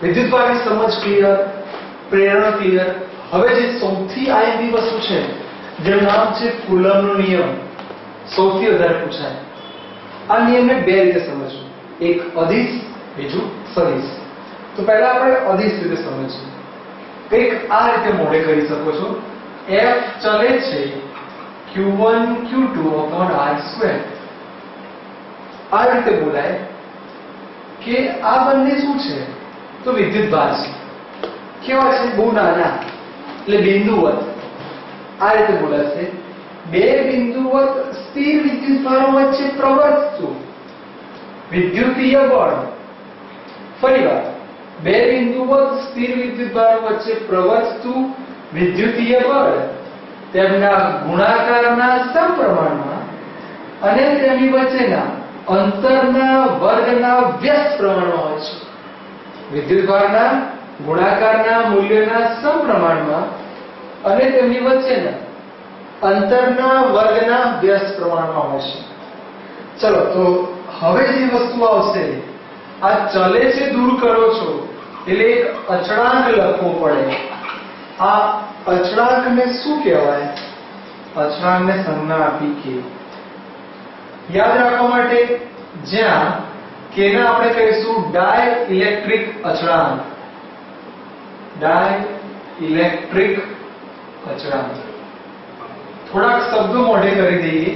વિદ્યુતભારની સમજ ક્લિયર, પ્રેરણા ક્લિયર. હવે જે સૌથી આઈએમપી વસ્તુ છે જેનું નામ છે કુલમ્બનો નિયમ, સૌથી વધારે પૂછાય. આ નિયમને બે રીતે સમજવું, એક અદિશ, બીજું સદિશ. તો પહેલા આપણે અદિશ રીતે સમજીએ. કંઈક આ રીતે મોડે કરી શકો છો. F ચલે છે q1 q2 r². આ રીતે બોલાય કે આ બંને શું છે? તો વિદ્યુતભાર છે. કેવા છે? બહુ નાના, એટલે બિંદુવત. આ રીતે બોલાશે. બે બિંદુવત સ્થિર વિદ્યુતભારો વચ્ચે પ્રવર્તતું વિદ્યુતીય બળ. ફરીવાર, બે બિંદુવત સ્થિર વિદ્યુતભારો વચ્ચે પ્રવર્તતું વિદ્યુતીય બળ તેમના ગુણાકારના સમપ્રમાણમાં અને તેની વચ્ચેના અંતરના વર્ગના વ્યસ્ત પ્રમાણમાં હોય છે. વિદ્યુતભારના ગુણાકારના મૂલ્યના સમપ્રમાણમાં અને તેમની વચ્ચેના અંતરના વર્ગના વ્યસ્ત પ્રમાણમાં હોય છે. ચલો, તો હવે જે વસ્તુ આવશે, આ ચલે છે દૂર કરો છો એટલે એક અચળાંક લખવો પડે. આ અચળાંકને શું કહેવાય? અચળાંકને સંજ્ઞા આપી કે. યાદ રાખવા માટે જ્યાં કે ને આપણે કહીશું ડાઇલેક્ટ્રિક અચળાંક. ડાઇલેક્ટ્રિક અચળાંક. થોડાક શબ્દો મોઢે કરી દઈએ.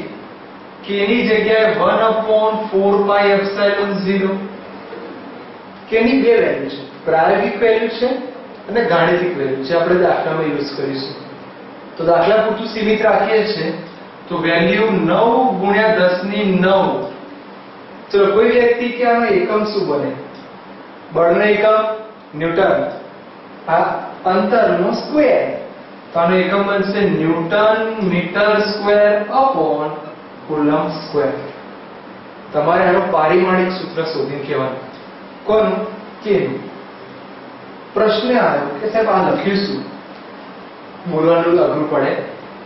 કે ની જગ્યાએ 1/4πε0. કે ની બે વેલ્યુ છે, પ્રાયોગિક વેલ્યુ છે અને ગાણિતિક વેલ્યુ છે. આપણે દાખલામાં યુઝ કરીશું. તો દાખલા પૂરતું સીમિત રાખીએ છીએ. તો વેલ્યુ 9 × 10⁹. ચલો, કોઈ વ્યક્તિ કે આનો એકમ શું બને? બળનો એકમ ન્યૂટન. આ અંતરનો સ્ક્વેર, તો આનો એકમ બનશે newton metre square upon coulomb square. તમારે આનો પારિમાણિક સૂત્ર શોધીને કહેવાનું. કોનું? કેનું. પ્રશ્ન આવ્યો કે સાહેબ આ લખ્યું શું? બોલવાનું અઘરું પડે.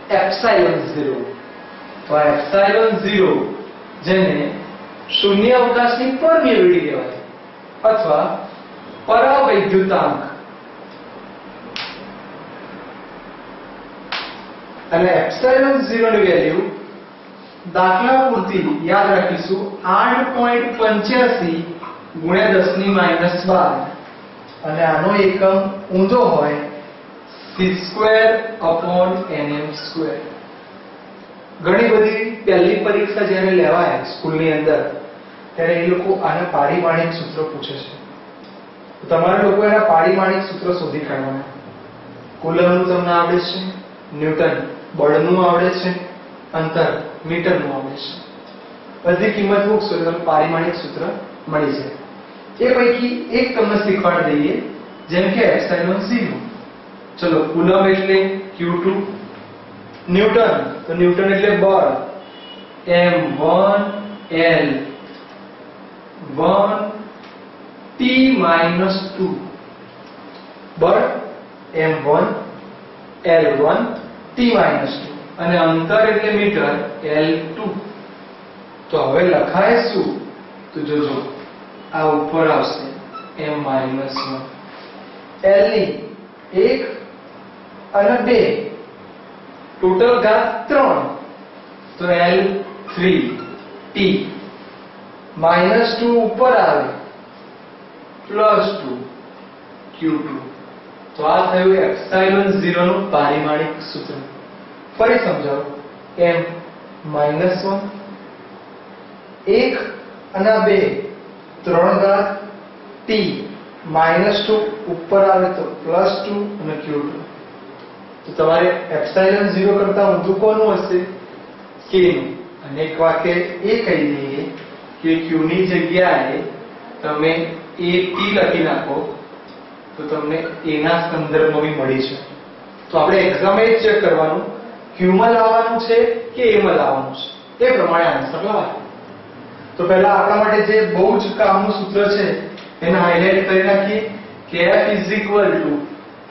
ε0. તો આ ε0 જેને શૂન્ય અવકાશની પરમિએબિલિટી કહેવાય અથવા પરાવૈદ્યુતાંક. અને ε0 ની વેલ્યુ દાખલા પૂરતી યાદ રાખીશું 8.85 × 10⁻12. અને આનો એકમ ઊંધો હોય c²/nm². ઘણી બધી પહેલી પરીક્ષા જ્યારે લેવાય સ્કૂલની અંદર ત્યારે એ લોકો આને પારિમાણિક સૂત્ર પૂછે છે. તો તમારે લોકો એના પારિમાણિક સૂત્ર શોધી કાઢવાના. કુલમ્બનું તમને આવડે છે, ન્યૂટન બળનું આવડે છે, અંતર મીટરનું આવડે છે. બધી કિંમત મૂકશો એટલે તમને પારિમાણિક સૂત્ર મળી જાય. એ પૈકી એક તમને શીખવાડી દઈએ, જેમ કે ε0. ચલો, કુલમ્બ એટલે q2, ન્યૂટન તો ન્યૂટન એટલે બળ m1 L1T-2. બળ m1 L1T-2 અને અંતર એટલે મીટર L2. તો હવે લખાય શું? તો જોજો, આ ઉપર આવશે m-1. L ની 1 અને 2, ટોટલ ઘાત 3, તો L3 T. -2 ઉપર આવે +2 Q2. તો આ થયું ε0 નું પારિમાણિક સૂત્ર. ફરી સમજાવો. m-1 1 અને 2, 3 ઘાત T. -2 ઉપર આવે તો +2 અને Q2. તો તમારે ε0 કરતા ઊંધું કોનું હશે? k નું. અને એક વાક્ય એ કહી દઈએ કે q ની જગ્યાએ તમે at લખી નાખો તો તમને a ના સંદર્ભમાં બી મળી છે. તો આપણે એક્ઝામ એ ચેક કરવાનું q માં લાવવાનું છે કે a માં લાવવાનું છે, એ પ્રમાણે આન્સર લાવવાનો. તો પહેલા આપણા માટે જે બહુ જ કામનું સૂત્ર છે એને હાઇલાઇટ કરી નાખીએ કે F =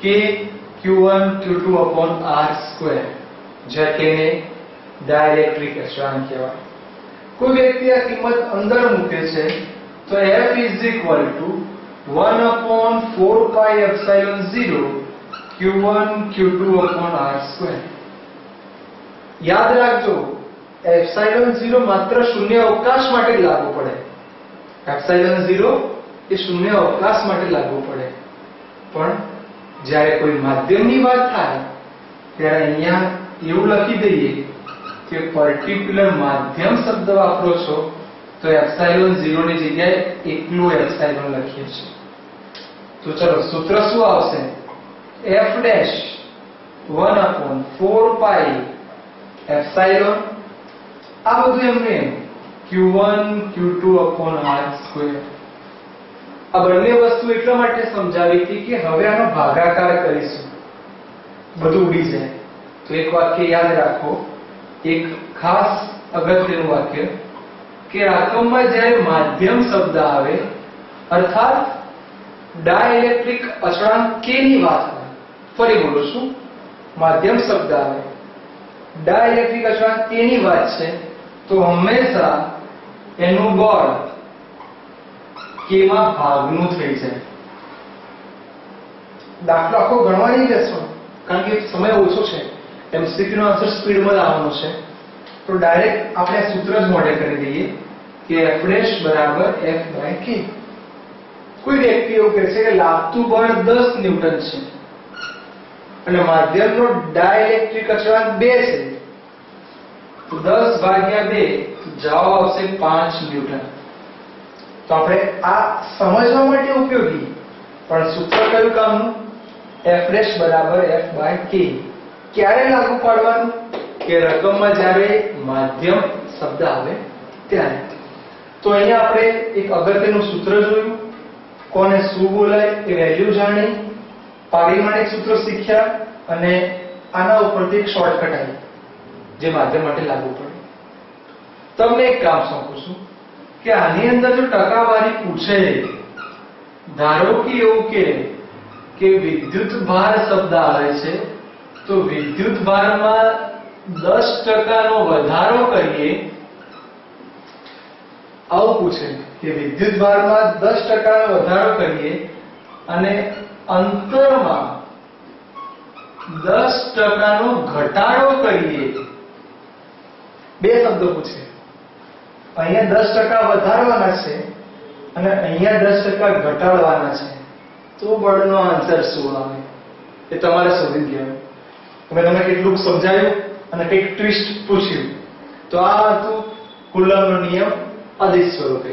k q1 q2/r², જ્યાં k ને ડાઇલેક્ટ્રિક અચળાંક કહેવાય. કોઈ વ્યક્તિ આ કિંમત અંદર મૂકે છે તો F = 1/4πε0 q1 q2/r². યાદ રાખજો, ε0 માત્ર શૂન્ય અવકાશ માટે જ લાગુ પડે. ε0 એ શૂન્ય અવકાશ માટે લાગુ પડે. પણ જ્યારે કોઈ માધ્યમની વાત થાય ત્યારે અહીંયા એવું લખી દઈએ કે પર્ટિક્યુલર માધ્યમ શબ્દ વાપરો છો તો ε0 ની જગ્યાએ એકલું એપ્સિલોન લખીએ છીએ. તો ચલો સૂત્ર શું આવશે? f' 1/4π એપ્સિલોન, આ બધું એમને q1 q2/r². આ બંને વસ્તુ એટલા માટે સમજાવી હતી કે હવે આનો ભાગાકાર કરીશું, બધું ઉડી જાય. તો એક વાક્ય યાદ રાખો, એક ખાસ અગત્યનું વાક્ય કે રકમમાં જ્યારે માધ્યમ શબ્દ આવે અર્થાત ડાઇલેક્ટ્રિક અચળાંક k ની વાત હોય, ફરી બોલું છું, માધ્યમ શબ્દ આવે, ડાઇલેક્ટ્રિક અચળાંક k ની વાત છે, તો હંમેશા એનું બળ k માં ભાગનું થઈ જાય. દાખલો આખો ગણવા નહીં બેસવાનો કારણ કે સમય ઓછો છે, MCQ નો આન્સર સ્પીડમાં લાવવાનો છે. તો ડાયરેક્ટ આપણે આ સૂત્ર જ મોડે કરી દઈએ કે f' f/k. કોઈ વ્યક્તિ એવું કહે છે કે લાગતું બળ 10 ન્યૂટન છે અને માધ્યમનો ડાઇલેક્ટ્રિક અચળાંક 2 છે, તો 10/2 જવાબ આવશે 5 ન્યૂટન. તો આપણે આ સમજવા માટે ઉપયોગી, પણ સૂત્ર કયું કામનું? f' f/k. ક્યારે લાગુ પાડવાનું? કે રકમમાં જ્યારે માધ્યમ શબ્દ આવે ત્યારે. તો અહીંયા આપણે એક અગત્યનું સૂત્ર જોયું, કોને શું બોલાય એ વેલ્યુ જાણી, પારિમાણિક સૂત્ર શીખ્યા અને આના ઉપરથી એક શોર્ટકટ આવી જે માધ્યમ માટે લાગુ પડે. તમને એક કામ સોંપું છું કે આની અંદર જો ટકાવારી પૂછે, ધારો કે એવું કે વિદ્યુત ભાર શબ્દ આવે છે તો વિદ્યુત ભારમાં 10% નો વધારો કરીએ, આવું પૂછે કે વિદ્યુત ભારમાં 10% નો વધારો કરીએ અને અંતરમાં 10% નો ઘટાડો કરીએ. બે શબ્દો પૂછે, અહીંયા 10% વધારવાના છે અને અહીંયા 10% ઘટાડવાના છે, તો બળનો આન્સર શું આવે એ તમારે શોધી લેવાનું. મેં તમને કેટલું સમજાવ્યું અને કંઈક ટ્વિસ્ટ પૂછ્યું. તો આ હતું કુલમ્બનો નિયમ અદિશ સ્વરૂપે.